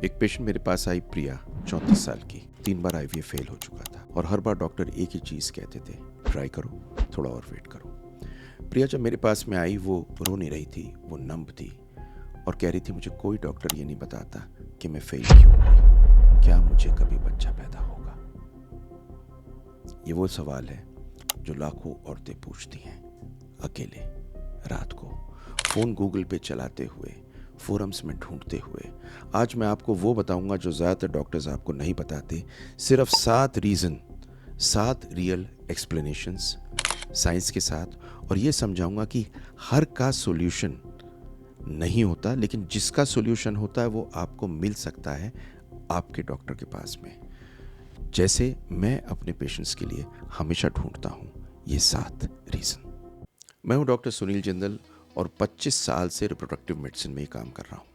एक पेशेंट मेरे पास आई, प्रिया, 34 साल की। 3 बार आईवीएफ फेल हो चुका था और हर बार डॉक्टर एक ही चीज़ कहते थे, ट्राई करो, थोड़ा और वेट करो। प्रिया जब मेरे पास में आई वो रो नहीं रही थी, वो नंब थी और कह रही थी मुझे कोई डॉक्टर ये नहीं बताता कि मैं फेल क्यों हुई, क्या मुझे कभी बच्चा पैदा होगा। ये वो सवाल है जो लाखों औरतें पूछती हैं, अकेले, रात को, फ़ोन गूगल पे चलाते हुए, फोरम्स में ढूंढते हुए। आज मैं आपको वो बताऊंगा जो ज़्यादातर डॉक्टर्स आपको नहीं बताते। सिर्फ 7 रीज़न, 7 रियल एक्सप्लेनेशंस साइंस के साथ, और ये समझाऊंगा कि हर का सॉल्यूशन नहीं होता, लेकिन जिसका सॉल्यूशन होता है वो आपको मिल सकता है आपके डॉक्टर के पास में। जैसे मैं अपने पेशेंट्स के लिए हमेशा ढूंढता हूँ ये 7 रीज़न। मैं हूँ डॉक्टर सुनील जिंदल और 25 साल से रिप्रोडक्टिव मेडिसिन में ही काम कर रहा हूँ।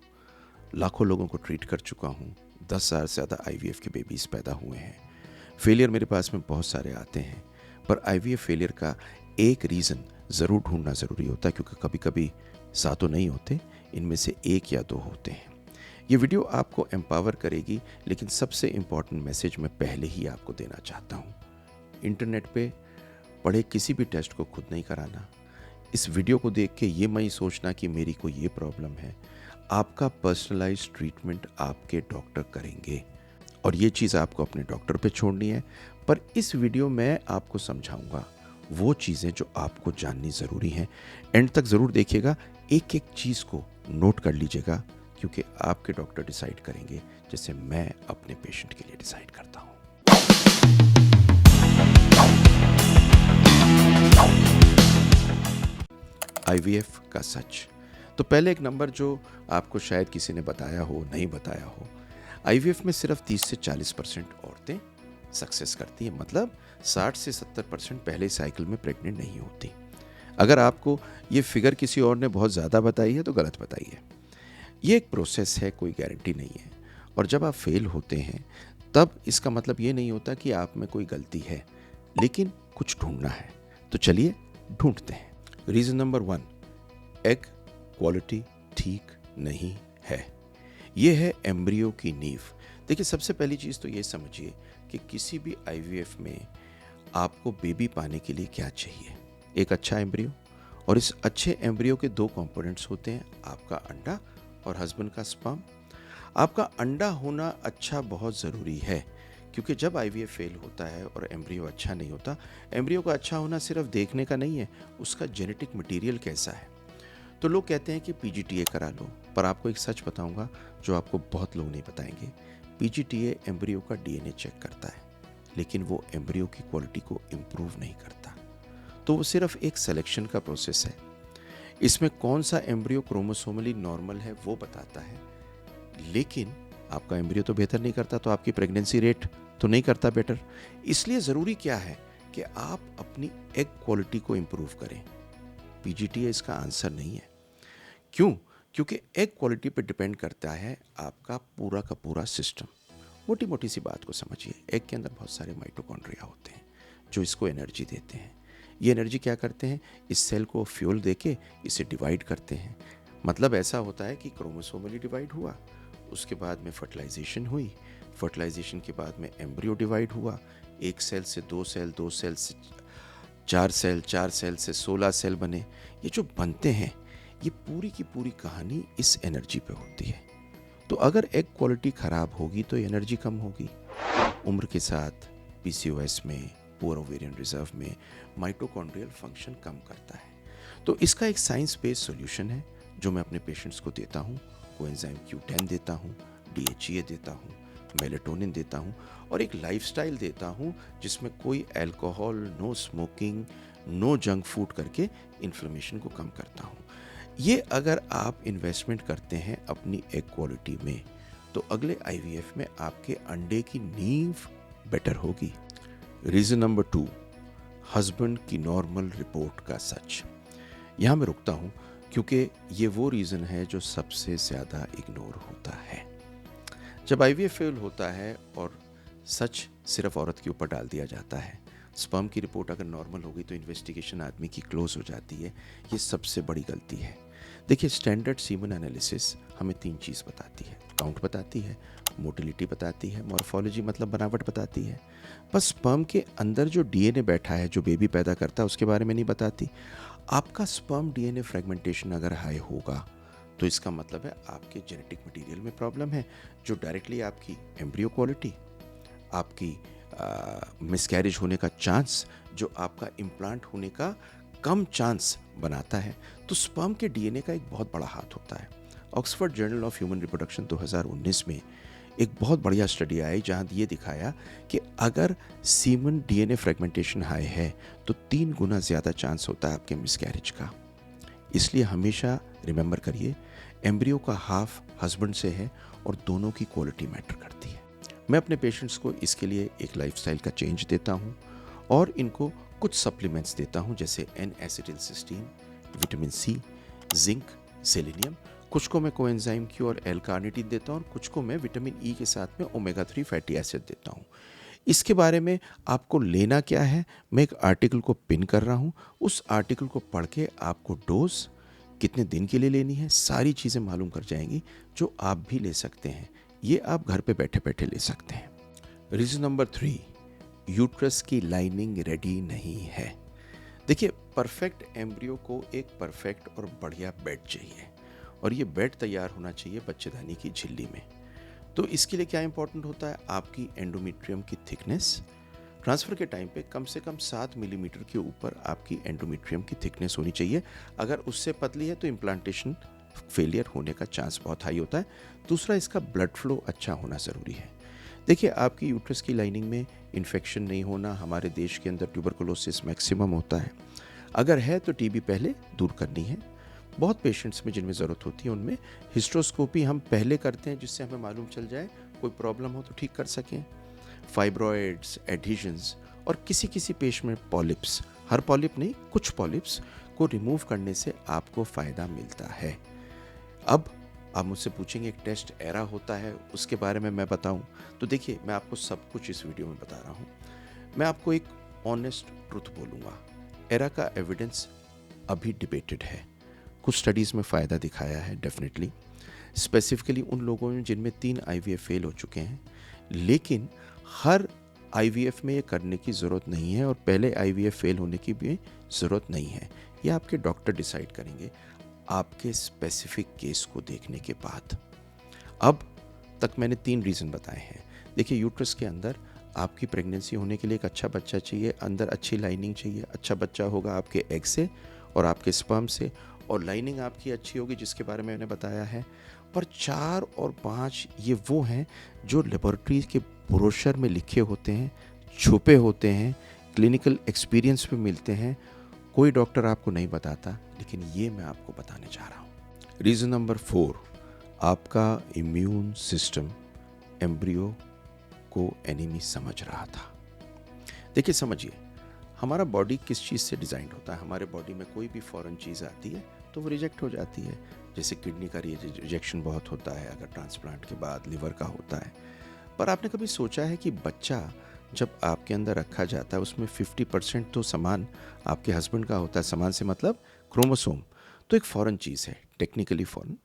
लाखों लोगों को ट्रीट कर चुका हूँ। 10,000 से ज़्यादा आईवीएफ के बेबीज़ पैदा हुए हैं। फेलियर मेरे पास में बहुत सारे आते हैं, पर आईवीएफ फेलियर का एक रीज़न ज़रूर ढूंढना ज़रूरी होता है, क्योंकि कभी कभी सातों नहीं होते, इनमें से 1 या 2 होते हैं। ये वीडियो आपको एम्पावर करेगी, लेकिन सबसे इम्पॉर्टेंट मैसेज मैं पहले ही आपको देना चाहता हूँ। इंटरनेट पे पढ़े किसी भी टेस्ट को खुद नहीं कराना। इस वीडियो को देख के ये मत सोचना कि मेरी कोई ये प्रॉब्लम है। आपका पर्सनलाइज्ड ट्रीटमेंट आपके डॉक्टर करेंगे और ये चीज़ आपको अपने डॉक्टर पे छोड़नी है। पर इस वीडियो में आपको समझाऊंगा वो चीज़ें जो आपको जाननी ज़रूरी हैं। एंड तक ज़रूर देखिएगा, एक एक चीज़ को नोट कर लीजिएगा, क्योंकि आपके डॉक्टर डिसाइड करेंगे जैसे मैं अपने पेशेंट के लिए डिसाइड करता हूँ। आईवीएफ का सच। तो पहले एक नंबर जो आपको शायद किसी ने बताया हो, नहीं बताया हो, आईवीएफ में सिर्फ 30 से 40% औरतें सक्सेस करती हैं। मतलब 60 से 70% पहले साइकिल में प्रेग्नेंट नहीं होती। अगर आपको ये फिगर किसी और ने बहुत ज़्यादा बताई है तो गलत बताई है। ये एक प्रोसेस है, कोई गारंटी नहीं है। और जब आप फेल होते हैं तब इसका मतलब ये नहीं होता कि आप में कोई गलती है, लेकिन कुछ ढूंढना है। तो चलिए ढूंढते हैं। रीज़न नंबर 1, एग क्वालिटी ठीक नहीं है। ये है एम्ब्रियो की नींव। देखिए, सबसे पहली चीज़ तो ये समझिए कि किसी भी आईवीएफ में आपको बेबी पाने के लिए क्या चाहिए। एक अच्छा एम्ब्रियो, और इस अच्छे एम्ब्रियो के 2 कंपोनेंट्स होते हैं, आपका अंडा और हस्बैंड का स्पर्म। आपका अंडा होना अच्छा बहुत ज़रूरी है, क्योंकि जब आईवीएफ फेल होता है और एम्ब्रियो अच्छा नहीं होता, एम्ब्रियो का अच्छा होना सिर्फ देखने का नहीं है, उसका जेनेटिक मटेरियल कैसा है। तो लोग कहते हैं कि पीजीटीए करा लो, पर आपको एक सच बताऊंगा जो आपको बहुत लोग नहीं बताएंगे। पीजीटीए एम्ब्रियो का डीएनए चेक करता है, लेकिन वो एम्ब्रियो की क्वालिटी को इम्प्रूव नहीं करता। तो वो सिर्फ एक सिलेक्शन का प्रोसेस है। इसमें कौन सा एम्ब्रियो क्रोमोसोमली नॉर्मल है वो बताता है, लेकिन आपका एम्ब्रियो तो बेहतर नहीं करता, तो आपकी प्रेगनेंसी रेट तो नहीं करता बेटर। इसलिए ज़रूरी क्या है कि आप अपनी एग क्वालिटी को इम्प्रूव करें। पीजीटीए इसका आंसर नहीं है। क्यों? क्योंकि एग क्वालिटी पे डिपेंड करता है आपका पूरा का पूरा सिस्टम। मोटी मोटी सी बात को समझिए, एग के अंदर बहुत सारे माइटोकॉन्ड्रिया होते हैं जो इसको एनर्जी देते हैं। ये एनर्जी क्या करते हैं, इस सेल को फ्यूल देके इसे डिवाइड करते हैं। मतलब ऐसा होता है कि क्रोमोसोमली डिवाइड हुआ, उसके बाद में फर्टिलाइजेशन हुई, फर्टिलाइजेशन के बाद में एम्ब्रियो डिवाइड हुआ, 1 सेल से 2 सेल, 2 सेल से 4 सेल, 4 सेल से 16 सेल बने। ये जो बनते हैं, ये पूरी की पूरी कहानी इस एनर्जी पे होती है। तो अगर एग क्वालिटी खराब होगी तो एनर्जी कम होगी। उम्र के साथ पीसीओएस में, पुअर ओवेरियन रिजर्व में माइटोकॉन्ड्रियल फंक्शन कम करता है। तो इसका एक साइंस बेस्ड सॉल्यूशन है जो मैं अपने पेशेंट्स को देता हूँ। कोएंजाइम Q10 देता हूँ, डीएचईए देता हूँ, मेलेटोनिन देता हूँ, और एक लाइफस्टाइल देता हूँ जिसमें कोई alcohol, no smoking, no junk food करके इन्फ्लेमेशन को कम करता हूँ। ये अगर आप इन्वेस्टमेंट करते हैं अपनी एग क्वालिटी में, तो अगले आईवीएफ में आपके अंडे की नींव बेटर होगी। रीज़न नंबर 2, हस्बैंड की नॉर्मल रिपोर्ट का सच। यहाँ मैं रुकता हूँ क्योंकि ये वो रीज़न है जो सबसे ज़्यादा इग्नोर होता है। जब आईवीएफ फेल होता है और सच सिर्फ औरत के ऊपर डाल दिया जाता है, स्पर्म की रिपोर्ट अगर नॉर्मल होगी तो इन्वेस्टिगेशन आदमी की क्लोज हो जाती है। ये सबसे बड़ी गलती है। देखिए, स्टैंडर्ड सीमन एनालिसिस हमें 3 चीज़ बताती है। काउंट बताती है, मोटिलिटी बताती है, मॉर्फोलॉजी मतलब बनावट बताती है। बस स्पर्म के अंदर जो डीएनए बैठा है जो बेबी पैदा करता है उसके बारे में नहीं बताती। आपका स्पर्म डीएनए फ्रेगमेंटेशन अगर हाई होगा तो इसका मतलब है आपके जेनेटिक मटेरियल में प्रॉब्लम है, जो डायरेक्टली आपकी एम्ब्रियो क्वालिटी, आपकी मिसकैरेज होने का चांस, जो आपका इम्प्लांट होने का कम चांस बनाता है। तो स्पर्म के डीएनए का एक बहुत बड़ा हाथ होता है। Oxford journal of human reproduction 2019 में एक बहुत बढ़िया स्टडी आई जहां ये दिखाया कि अगर सीमन डीएनए फ्रेगमेंटेशन हाई है तो 3 गुना ज़्यादा चांस होता है आपके मिसकैरेज का। इसलिए हमेशा रिमेंबर करिए, एम्ब्रियो का हाफ हस्बैंड से है और दोनों की क्वालिटी मैटर करती है। मैं अपने पेशेंट्स को इसके लिए एक लाइफस्टाइल का चेंज देता हूँ और इनको कुछ सप्लीमेंट्स देता हूँ, जैसे N-एसिटिलसिस्टीन, विटामिन सी, जिंक, सेलेनियम। कुछ को मैं कोएंजाइम क्यू और L-कार्निटीन देता हूँ और कुछ को मैं विटामिन ई के साथ में ओमेगा 3 फैटी एसिड देता हूँ। इसके बारे में आपको लेना क्या है, मैं एक आर्टिकल को पिन कर रहा हूँ, उस आर्टिकल को पढ़ के आपको डोज कितने दिन के लिए लेनी है सारी चीज़ें मालूम कर जाएंगी, जो आप भी ले सकते हैं। ये आप घर पे बैठे बैठे ले सकते हैं। रीज़न नंबर 3, यूट्रस की लाइनिंग रेडी नहीं है। देखिए, परफेक्ट एम्ब्रियो को एक परफेक्ट और बढ़िया बेड चाहिए और ये बेड तैयार होना चाहिए बच्चेदानी की झिल्ली में। तो इसके लिए क्या इंपॉर्टेंट होता है, आपकी एंडोमेट्रियम की थिकनेस। ट्रांसफ़र के टाइम पे कम से कम 7 मिलीमीटर के ऊपर आपकी एंडोमेट्रियम की थिकनेस होनी चाहिए। अगर उससे पतली है तो इम्प्लांटेशन फेलियर होने का चांस बहुत हाई होता है। दूसरा, इसका ब्लड फ्लो अच्छा होना ज़रूरी है। देखिए, आपकी यूट्रस की लाइनिंग में इन्फेक्शन नहीं होना, हमारे देश के अंदर ट्यूबरकुलोसिस मैक्सिमम होता है। अगर है तो टीबी पहले दूर करनी है। बहुत पेशेंट्स में जिनमें ज़रूरत होती है उनमें हिस्ट्रोस्कोपी हम पहले करते हैं, जिससे हमें मालूम चल जाए कोई प्रॉब्लम हो तो ठीक कर सकें। फाइब्रॉइड्स, एडहेजन्स और किसी किसी पेश में पॉलिप्स, हर पॉलिप नहीं, कुछ पॉलिप्स को रिमूव करने से आपको फ़ायदा मिलता है। अब आप मुझसे पूछेंगे एक टेस्ट एरा होता है, उसके बारे में मैं बताऊं, तो देखिए, मैं आपको सब कुछ इस वीडियो में बता रहा हूं। मैं आपको एक ऑनेस्ट ट्रुथ बोलूँगा, एरा का एविडेंस अभी डिबेटेड है। कुछ स्टडीज़ में फ़ायदा दिखाया है डेफिनेटली, स्पेसिफिकली उन लोगों में जिनमें 3 आईवीएफ फेल हो चुके हैं। लेकिन हर आईवीएफ में ये करने की ज़रूरत नहीं है और पहले आईवीएफ फेल होने की भी ज़रूरत नहीं है। ये आपके डॉक्टर डिसाइड करेंगे आपके स्पेसिफिक केस को देखने के बाद। अब तक मैंने 3 रीज़न बताए हैं। देखिए, यूट्रस के अंदर आपकी प्रेगनेंसी होने के लिए एक अच्छा बच्चा चाहिए, अंदर अच्छी लाइनिंग चाहिए। अच्छा बच्चा होगा आपके एग से और आपके स्पर्म से, और लाइनिंग आपकी अच्छी होगी जिसके बारे में मैंने बताया है। पर 4 और 5 ये वो हैं जो लेबोरेटरी के ब्रोशर में लिखे होते हैं, छुपे होते हैं, क्लिनिकल एक्सपीरियंस में मिलते हैं। कोई डॉक्टर आपको नहीं बताता, लेकिन ये मैं आपको बताने जा रहा हूँ। रीज़न नंबर 4, आपका इम्यून सिस्टम एम्ब्रियो को एनिमी समझ रहा था। देखिए, समझिए, हमारा बॉडी किस चीज़ से डिज़ाइन होता है। हमारे बॉडी में कोई भी फॉरेन चीज़ आती है तो वो रिजेक्ट हो जाती है। जैसे किडनी का रिजेक्शन बहुत होता है अगर ट्रांसप्लांट के बाद, लिवर का होता है। पर आपने कभी सोचा है कि बच्चा जब आपके अंदर रखा जाता है उसमें 50% तो सामान आपके हस्बैंड का होता है। सामान से मतलब क्रोमोसोम, तो एक फॉरेन चीज़ है, टेक्निकली फॉरेन,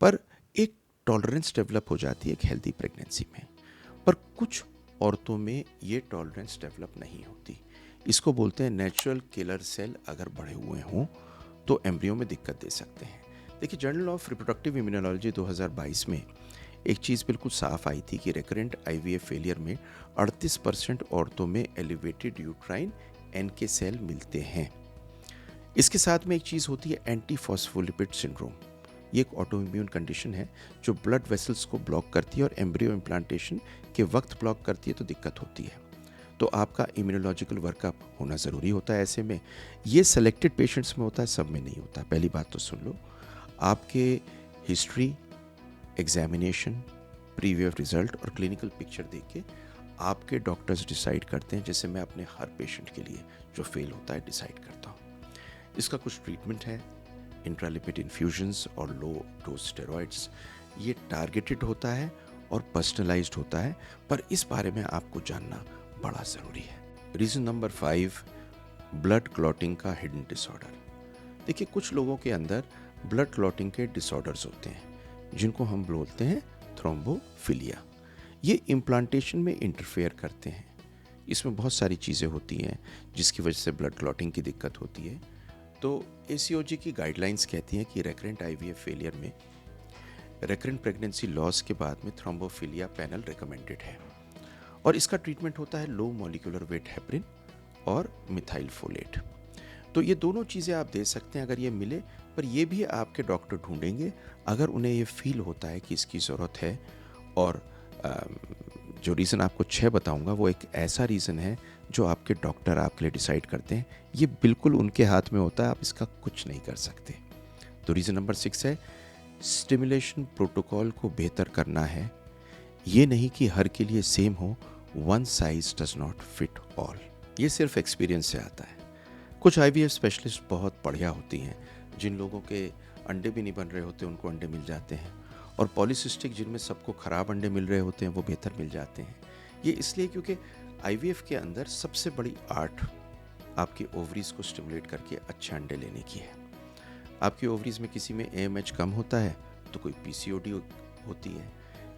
पर एक टॉलरेंस डेवलप हो जाती है एक हेल्दी प्रेगनेंसी में। पर कुछ औरतों में ये टॉलरेंस डेवलप नहीं होती। इसको बोलते हैं नेचुरल किलर सेल अगर बढ़े हुए हों तो एम्ब्रियो में दिक्कत दे सकते हैं। देखिए, जर्नल ऑफ रिप्रोडक्टिव इम्यूनोलॉजी 2022 में एक चीज़ बिल्कुल साफ आई थी कि रिकरेंट आईवीएफ फेलियर में 38% औरतों में एलिवेटेड यूट्राइन एनके सेल मिलते हैं। इसके साथ में एक चीज़ होती है एंटीफॉस्फोलिपिड सिंड्रोम। ये एक ऑटो इम्यून कंडीशन है जो ब्लड वेसल्स को ब्लॉक करती है और एम्ब्रियो इम्प्लांटेशन के वक्त ब्लॉक करती है, तो दिक्कत होती है। तो आपका इम्यूनोलॉजिकल वर्कअप होना ज़रूरी होता है। ऐसे में ये सेलेक्टेड पेशेंट्स में होता है, सब में नहीं होता। पहली बात तो सुन लो, आपके हिस्ट्री, एग्जामिनेशन, प्रीवियस रिजल्ट और क्लिनिकल पिक्चर देख के आपके डॉक्टर्स डिसाइड करते हैं। जैसे मैं अपने हर पेशेंट के लिए जो फेल होता है डिसाइड करता हूँ। इसका कुछ ट्रीटमेंट है, इंट्रालिपिड इन्फ्यूजन्स और लो डोज स्टेरॉइड्स। ये टारगेटेड होता है और पर्सनलाइज्ड होता है, पर इस बारे में आपको जानना बड़ा ज़रूरी है। रीज़न नंबर 5, ब्लड क्लॉटिंग का हिडन डिसऑर्डर। देखिए, कुछ लोगों के अंदर ब्लड क्लॉटिंग के डिसऑर्डर्स होते हैं जिनको हम बोलते हैं थ्रोम्बोफिलिया। ये इम्प्लांटेशन में इंटरफेयर करते हैं। इसमें बहुत सारी चीज़ें होती हैं जिसकी वजह से ब्लड क्लॉटिंग की दिक्कत होती है। तो ACOG की गाइडलाइंस कहती हैं कि रेकरेंट IVF फेलियर में रेकरेंट प्रेगनेंसी लॉस के बाद में थ्रोम्बोफिलिया पैनल रिकमेंडेड है, और इसका ट्रीटमेंट होता है लो मॉलिक्यूलर वेट हेपरिन और मिथाइल फोलेट। तो ये दोनों चीज़ें आप दे सकते हैं अगर ये मिले, पर ये भी आपके डॉक्टर ढूंढेंगे अगर उन्हें ये फील होता है कि इसकी ज़रूरत है। और जो रीज़न आपको 6 बताऊंगा वो एक ऐसा रीज़न है जो आपके डॉक्टर आपके लिए डिसाइड करते हैं। ये बिल्कुल उनके हाथ में होता है, आप इसका कुछ नहीं कर सकते। तो रीज़न नंबर 6 है स्टिमुलेशन प्रोटोकॉल को बेहतर करना है। ये नहीं कि हर के लिए सेम हो, one size does not fit all. ये सिर्फ एक्सपीरियंस से आता है। कुछ IVF स्पेशलिस्ट बहुत बढ़िया होती हैं, जिन लोगों के अंडे भी नहीं बन रहे होते उनको अंडे मिल जाते हैं, और पॉलीसिस्टिक जिनमें सबको ख़राब अंडे मिल रहे होते हैं वो बेहतर मिल जाते हैं। ये इसलिए क्योंकि IVF के अंदर सबसे बड़ी आर्ट आपकी ओवरीज को स्टिमुलेट करके अच्छे अंडे लेने की है। आपकी ओवरीज में किसी में AMH कम होता है तो कोई PCOD होती है,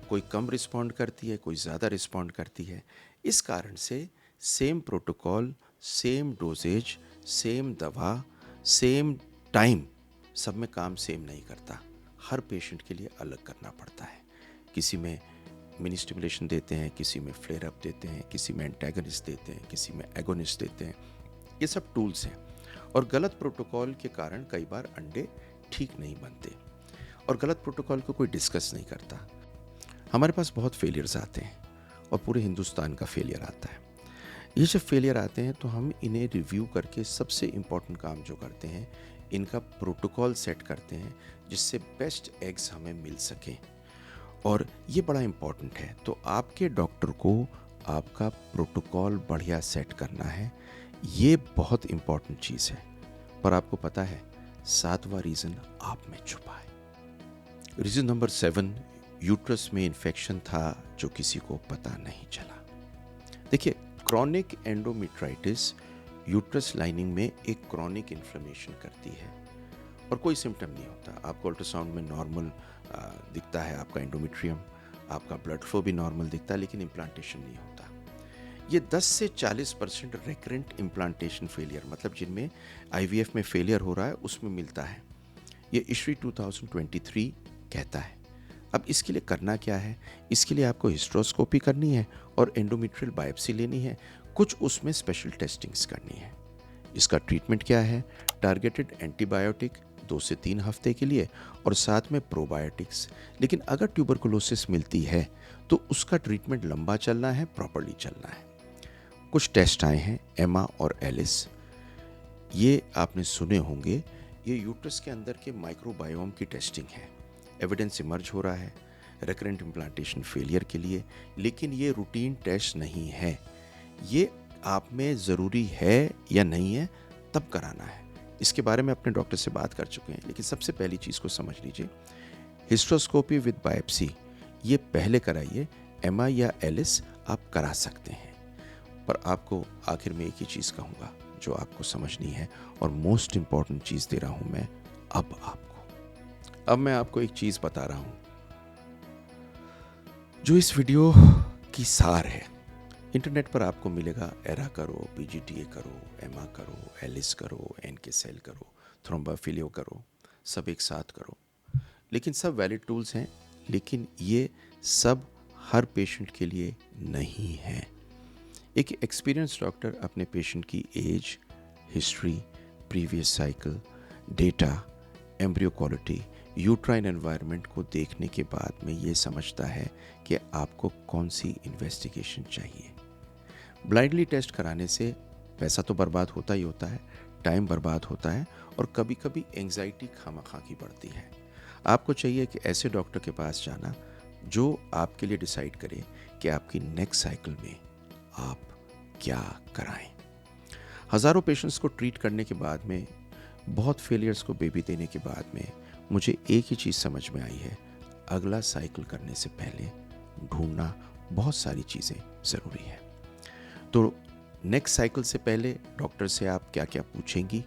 कोई कम रिस्पॉन्ड करती है, कोई ज़्यादा रिस्पॉन्ड करती है। इस कारण से same protocol, same doses, same दवा, सेम टाइम, सब में काम सेम नहीं करता। हर पेशेंट के लिए अलग करना पड़ता है। किसी में मिनी स्टिमुलेशन देते हैं, किसी में फ्लेयर अप देते हैं, किसी में एंटागनिस्ट देते हैं, किसी में एगोनिस्ट देते हैं। ये सब टूल्स हैं, और गलत प्रोटोकॉल के कारण कई बार अंडे ठीक नहीं बनते, और गलत प्रोटोकॉल को कोई डिस्कस नहीं करता। हमारे पास बहुत फेलियर्स आते हैं, और पूरे हिंदुस्तान का फेलियर आता है। ये जब फेलियर आते हैं तो हम इन्हें रिव्यू करके सबसे इम्पॉर्टेंट काम जो करते हैं, इनका प्रोटोकॉल सेट करते हैं जिससे बेस्ट एग्स हमें मिल सकें, और ये बड़ा इम्पॉर्टेंट है। तो आपके डॉक्टर को आपका प्रोटोकॉल बढ़िया सेट करना है, ये बहुत इम्पॉर्टेंट चीज़ है। पर आपको पता है 7वां रीज़न आप में छुपा है। रीज़न नंबर 7, यूट्रस में इन्फेक्शन था जो किसी को पता नहीं चला। देखिए, क्रॉनिक एंडोमेट्राइटिस यूट्रस लाइनिंग में एक क्रॉनिक इन्फ्लेमेशन करती है, और कोई सिम्टम नहीं होता। आपको अल्ट्रासाउंड में नॉर्मल दिखता है आपका एंडोमेट्रियम, आपका ब्लड फ्लो भी नॉर्मल दिखता है, लेकिन इम्प्लांटेशन नहीं होता। ये 10 से 40% रिकरेंट इम्प्लांटेशन फेलियर, मतलब जिनमें IVF में फेलियर हो रहा है, उसमें मिलता है। ये ISHRI 2023 कहता है। अब इसके लिए करना क्या है? इसके लिए आपको हिस्ट्रोस्कोपी करनी है और एंडोमेट्रियल बायोप्सी लेनी है, कुछ उसमें स्पेशल टेस्टिंग्स करनी है। इसका ट्रीटमेंट क्या है? टारगेटेड एंटीबायोटिक 2 से 3 हफ्ते के लिए, और साथ में प्रोबायोटिक्स। लेकिन अगर ट्यूबरकुलोसिस मिलती है तो उसका ट्रीटमेंट लंबा चलना है, प्रॉपर्ली चलना है। कुछ टेस्ट आए हैं, एमा और एलिस, ये आपने सुने होंगे। ये यूट्रस के अंदर के माइक्रोबायोम की टेस्टिंग है। एविडेंस इमर्ज हो रहा है रिकरेंट इम्प्लांटेशन फेलियर के लिए, लेकिन ये रूटीन टेस्ट नहीं है। ये आप में ज़रूरी है या नहीं है तब कराना है। इसके बारे में अपने डॉक्टर से बात कर चुके हैं, लेकिन सबसे पहली चीज़ को समझ लीजिए, हिस्ट्रोस्कोपी विद बायोप्सी ये पहले कराइए। एमा या एलिस आप करा सकते हैं, पर आपको आखिर में एक ही चीज़ कहूँगा जो आपको समझनी है, और मोस्ट इम्पॉर्टेंट चीज़ दे रहा हूँ मैं अब आपको। अब मैं आपको एक चीज़ बता रहा हूँ जो इस वीडियो की सार है। इंटरनेट पर आपको मिलेगा, एरा करो, PGTA करो, एमा करो, एलिस करो, NK सेल करो, थ्रोम्बोफिलिया करो, सब एक साथ करो। लेकिन सब वैलिड टूल्स हैं, लेकिन ये सब हर पेशेंट के लिए नहीं है। एक एक्सपीरियंस डॉक्टर अपने पेशेंट की age, history, previous cycle, data, embryo quality, uterine environment को देखने के बाद में ये समझता है कि आपको कौन सी इन्वेस्टिगेशन चाहिए। ब्लाइंडली टेस्ट कराने से पैसा तो बर्बाद होता ही होता है, टाइम बर्बाद होता है, और कभी कभी एंग्जाइटी खामखा की बढ़ती है। आपको चाहिए कि ऐसे डॉक्टर के पास जाना जो आपके लिए डिसाइड करे कि आपकी नेक्स्ट साइकिल में आप क्या कराएं। हज़ारों पेशेंट्स को ट्रीट करने के बाद में, बहुत फेलियर्स को बेबी देने के बाद में, मुझे एक ही चीज़ समझ में आई है, अगला साइकिल करने से पहले ढूंढना बहुत सारी चीज़ें ज़रूरी है। तो नेक्स्ट साइकिल से पहले डॉक्टर से आप क्या क्या पूछेंगी?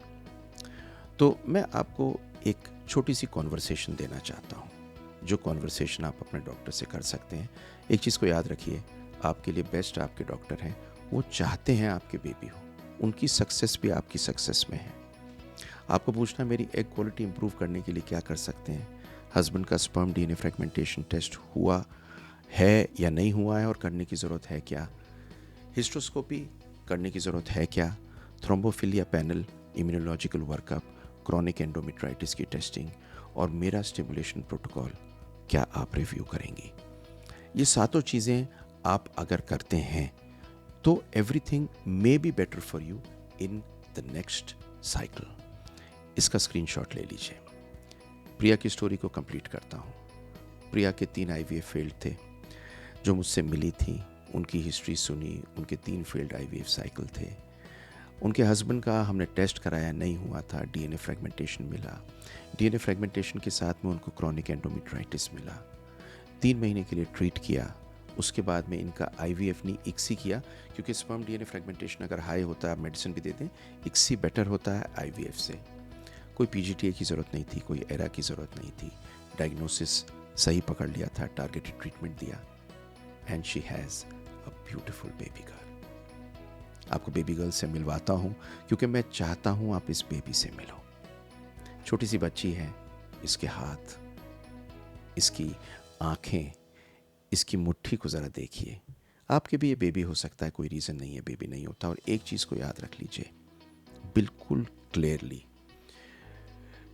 तो मैं आपको एक छोटी सी कॉन्वर्सेशन देना चाहता हूँ जो कॉन्वर्सेशन आप अपने डॉक्टर से कर सकते हैं। एक चीज़ को याद रखिए, आपके लिए बेस्ट आपके डॉक्टर हैं, वो चाहते हैं आपके बेबी हो, उनकी सक्सेस भी आपकी सक्सेस में है। आपको पूछना मेरी एग क्वालिटी इंप्रूव करने के लिए क्या कर सकते हैं। हस्बैंड का स्पर्म डीएनए फ्रेगमेंटेशन टेस्ट हुआ है या नहीं हुआ है और करने की ज़रूरत है क्या। हिस्ट्रोस्कोपी करने की ज़रूरत है क्या। Thrombophilia panel, immunological workup, chronic endometritis की टेस्टिंग और मेरा स्टिमुलेशन प्रोटोकॉल क्या आप रिव्यू करेंगी। ये सातों चीज़ें आप अगर करते हैं तो everything may be better for you in the next cycle. इसका स्क्रीनशॉट ले लीजिए। प्रिया की स्टोरी को कंप्लीट करता हूँ। प्रिया के 3 IVF फेल्ड थे जो मुझसे मिली थी। उनकी हिस्ट्री सुनी, उनके 3 फेल्ड IVF साइकिल थे। उनके हस्बैंड का हमने टेस्ट कराया, नहीं हुआ था, डीएनए फ्रेगमेंटेशन मिला। डीएनए फ्रेगमेंटेशन के साथ में उनको क्रॉनिक एंडोमेट्राइटिस मिला। 3 महीने के लिए ट्रीट किया। उसके बाद में इनका IVF नहीं, ICSI किया, क्योंकि स्पर्म डीएनए फ्रेगमेंटेशन अगर हाई होता है, आप मेडिसिन भी देते हैं, ICSI बेटर होता है IVF से। कोई PGTA की ज़रूरत नहीं थी, कोई एरा की ज़रूरत नहीं थी। डायग्नोसिस सही पकड़ लिया था, टारगेटेड ट्रीटमेंट दिया, and she has a beautiful baby girl. आपको बेबी गर्ल से मिलवाता हूँ क्योंकि मैं चाहता हूँ आप इस बेबी से मिलो। छोटी सी बच्ची है, इसके हाथ, इसकी आँखें, इसकी मुट्ठी को ज़रा देखिए। आपके भी ये बेबी हो सकता है, कोई रीज़न नहीं है बेबी नहीं होता। और एक चीज़ को याद रख लीजिए बिल्कुल क्लियरली,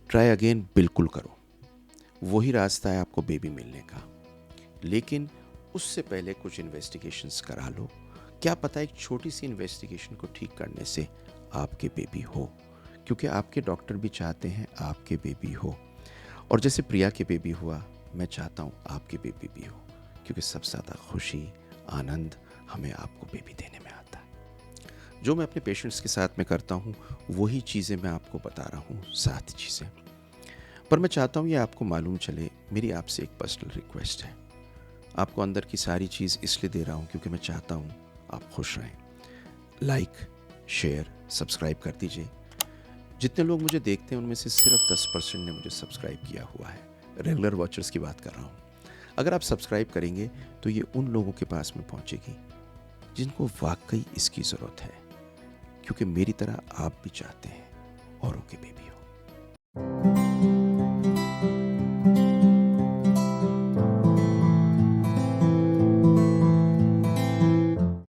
ट्राई अगेन बिल्कुल करो, वही रास्ता है आपको बेबी मिलने का। लेकिन उससे पहले कुछ इन्वेस्टिगेशंस करा लो। क्या पता एक छोटी सी इन्वेस्टिगेशन को ठीक करने से आपके बेबी हो, क्योंकि आपके डॉक्टर भी चाहते हैं आपके बेबी हो। और जैसे प्रिया के बेबी हुआ, मैं चाहता हूँ आपके बेबी भी हो, क्योंकि सबसे ज़्यादा खुशी, आनंद हमें आपको बेबी देने में आता है। जो मैं अपने पेशेंट्स के साथ में करता हूँ वही चीज़ें मैं आपको बता रहा हूँ, 7 चीज़ें। पर मैं चाहता हूँ ये आपको मालूम चले, मेरी आपसे एक पर्सनल रिक्वेस्ट है। आपको अंदर की सारी चीज़ इसलिए दे रहा हूँ क्योंकि मैं चाहता हूँ आप खुश रहें। लाइक, शेयर, सब्सक्राइब कर दीजिए। जितने लोग मुझे देखते हैं उनमें से सिर्फ 10% ने मुझे सब्सक्राइब किया हुआ है। रेगुलर वॉचर्स की बात कर रहा हूँ। अगर आप सब्सक्राइब करेंगे तो ये उन लोगों के पास में पहुँचेगी जिनको वाकई इसकी ज़रूरत है, क्योंकि मेरी तरह आप भी चाहते हैं औरों के बेबी हो।